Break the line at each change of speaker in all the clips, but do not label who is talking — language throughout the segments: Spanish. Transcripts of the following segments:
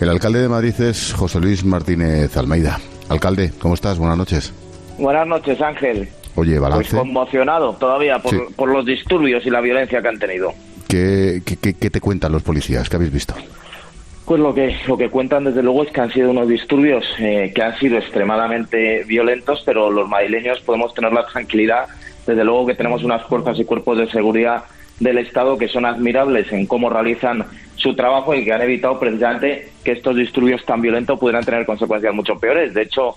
El alcalde de Madrid es José Luis Martínez Almeida. Alcalde, ¿cómo estás? Buenas noches.
Buenas noches, Ángel.
Oye, balance.
Pues conmocionado todavía por los disturbios y la violencia que han tenido.
¿Qué te cuentan los policías? ¿Qué habéis visto?
Pues lo que cuentan desde luego es que han sido unos disturbios que han sido extremadamente violentos, pero los madrileños podemos tener la tranquilidad, desde luego que tenemos unas fuerzas y cuerpos de seguridad del Estado que son admirables en cómo realizan su trabajo y que han evitado precisamente que estos disturbios tan violentos pudieran tener consecuencias mucho peores. De hecho,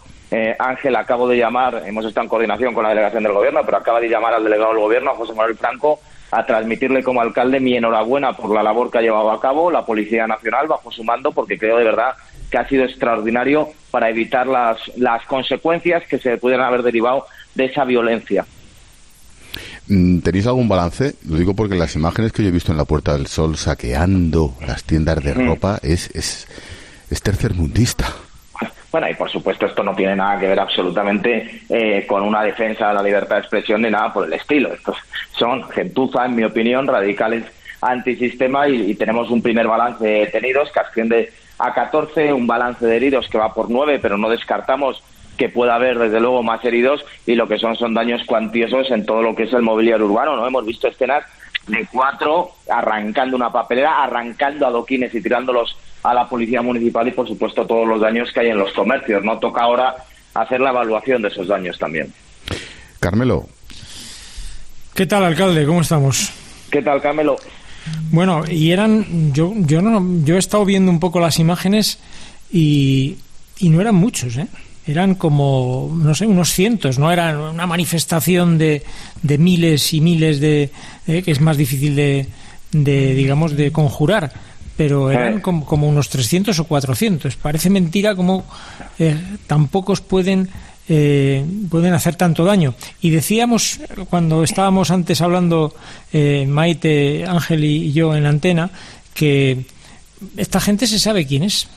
Ángel, acabo de llamar, hemos estado en coordinación con la delegación del Gobierno, pero acaba de llamar al delegado del Gobierno, a José Manuel Franco, a transmitirle como alcalde mi enhorabuena por la labor que ha llevado a cabo la Policía Nacional bajo su mando, porque creo de verdad que ha sido extraordinario para evitar las consecuencias que se pudieran haber derivado de esa violencia.
¿Tenéis algún balance? Lo digo porque las imágenes que yo he visto en la Puerta del Sol saqueando las tiendas de ropa es tercermundista.
Bueno, y por supuesto esto no tiene nada que ver absolutamente con una defensa de la libertad de expresión ni nada por el estilo. Estos son gentuza, en mi opinión, radicales antisistema y tenemos un primer balance de detenidos que asciende a 14, un balance de heridos que va por 9, pero no descartamos que pueda haber desde luego más heridos y lo que son daños cuantiosos en todo lo que es el mobiliario urbano, ¿no? Hemos visto escenas de 4 arrancando una papelera, arrancando adoquines y tirándolos a la policía municipal y por supuesto todos los daños que hay en los comercios, ¿no? Toca ahora hacer la evaluación de esos daños también.
Carmelo.
¿Qué tal, alcalde? ¿Cómo estamos?
¿Qué tal, Carmelo?
Bueno, y yo he estado viendo un poco las imágenes y no eran muchos, ¿eh? Eran como, no sé, unos cientos, no era una manifestación de miles y miles que es más difícil digamos, de conjurar, pero eran como unos 300 o 400. Parece mentira como tan pocos pueden hacer tanto daño. Y decíamos, cuando estábamos antes hablando, Maite, Ángel y yo en la antena, que esta gente se sabe quién es.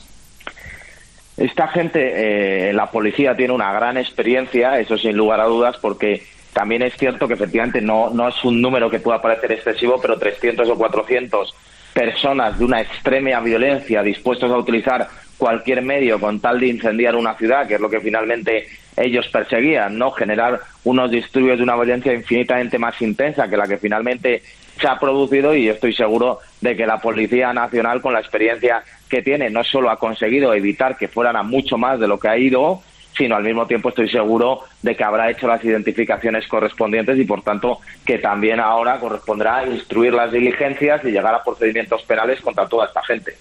Esta gente, la policía tiene una gran experiencia, eso sin lugar a dudas, porque también es cierto que efectivamente no es un número que pueda parecer excesivo, pero 300 o 400 personas de una extrema violencia dispuestos a utilizar cualquier medio con tal de incendiar una ciudad, que es lo que finalmente ellos perseguían, ¿no? Generar unos disturbios de una violencia infinitamente más intensa que la que finalmente se ha producido, y yo estoy seguro de que la Policía Nacional, con la experiencia que tiene, no solo ha conseguido evitar que fueran a mucho más de lo que ha ido, sino al mismo tiempo estoy seguro de que habrá hecho las identificaciones correspondientes y por tanto que también ahora correspondrá instruir las diligencias y llegar a procedimientos penales contra toda esta gente.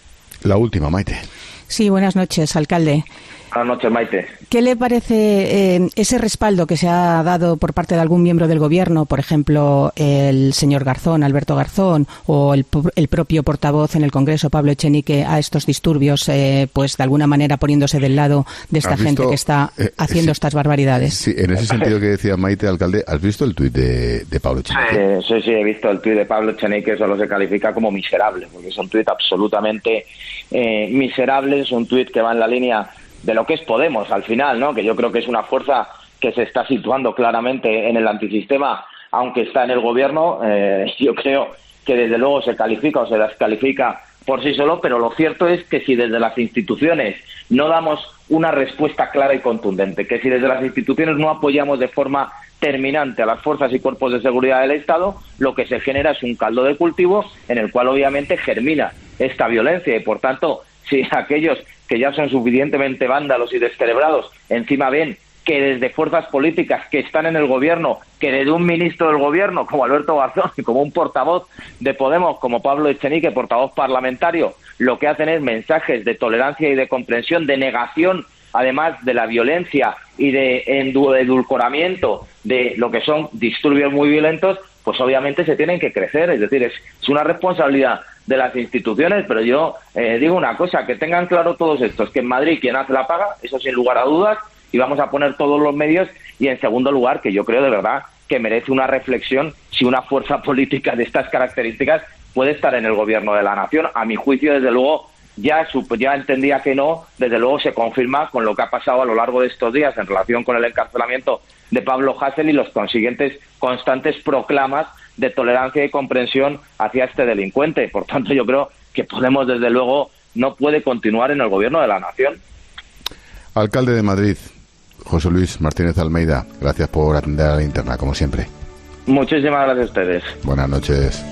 La última, Maite.
Sí, buenas noches, alcalde.
Buenas noches, Maite.
¿Qué le parece ese respaldo que se ha dado por parte de algún miembro del Gobierno, por ejemplo, el señor Garzón, Alberto Garzón, o el propio portavoz en el Congreso, Pablo Echenique, a estos disturbios, pues de alguna manera poniéndose del lado de esta gente que está haciendo estas barbaridades?
Sí, en ese sentido que decía Maite, alcalde, ¿has visto el tuit de Pablo Echenique?
Sí, he visto el tuit de Pablo Echenique, solo se califica como miserable, porque es un tuit absolutamente miserable, es un tuit que va en la línea de lo que es Podemos al final, ¿no? Que yo creo que es una fuerza que se está situando claramente en el antisistema, aunque está en el gobierno. Yo creo que desde luego se califica o se descalifica por sí solo, pero lo cierto es que si desde las instituciones no damos una respuesta clara y contundente, que si desde las instituciones no apoyamos de forma terminante a las fuerzas y cuerpos de seguridad del Estado, lo que se genera es un caldo de cultivo en el cual obviamente germina esta violencia y por tanto, si aquellos que ya son suficientemente vándalos y descerebrados encima ven que desde fuerzas políticas que están en el gobierno, que desde un ministro del gobierno como Alberto Garzón y como un portavoz de Podemos como Pablo Echenique, portavoz parlamentario, lo que hacen es mensajes de tolerancia y de comprensión, de negación además de la violencia y de edulcoramiento de lo que son disturbios muy violentos, pues obviamente se tienen que crecer. Es decir, es una responsabilidad de las instituciones, pero yo digo una cosa, que tengan claro todos estos, que en Madrid quien hace la paga, eso sin lugar a dudas, y vamos a poner todos los medios, y en segundo lugar, que yo creo de verdad que merece una reflexión si una fuerza política de estas características puede estar en el gobierno de la nación. A mi juicio, desde luego, ya entendía que no, desde luego se confirma con lo que ha pasado a lo largo de estos días en relación con el encarcelamiento de Pablo Hasél y los consiguientes constantes proclamas de tolerancia y comprensión hacia este delincuente. Por tanto, yo creo que Podemos, desde luego, no puede continuar en el gobierno de la nación.
Alcalde de Madrid, José Luis Martínez Almeida, gracias por atender a la linterna, como siempre.
Muchísimas gracias a ustedes.
Buenas noches.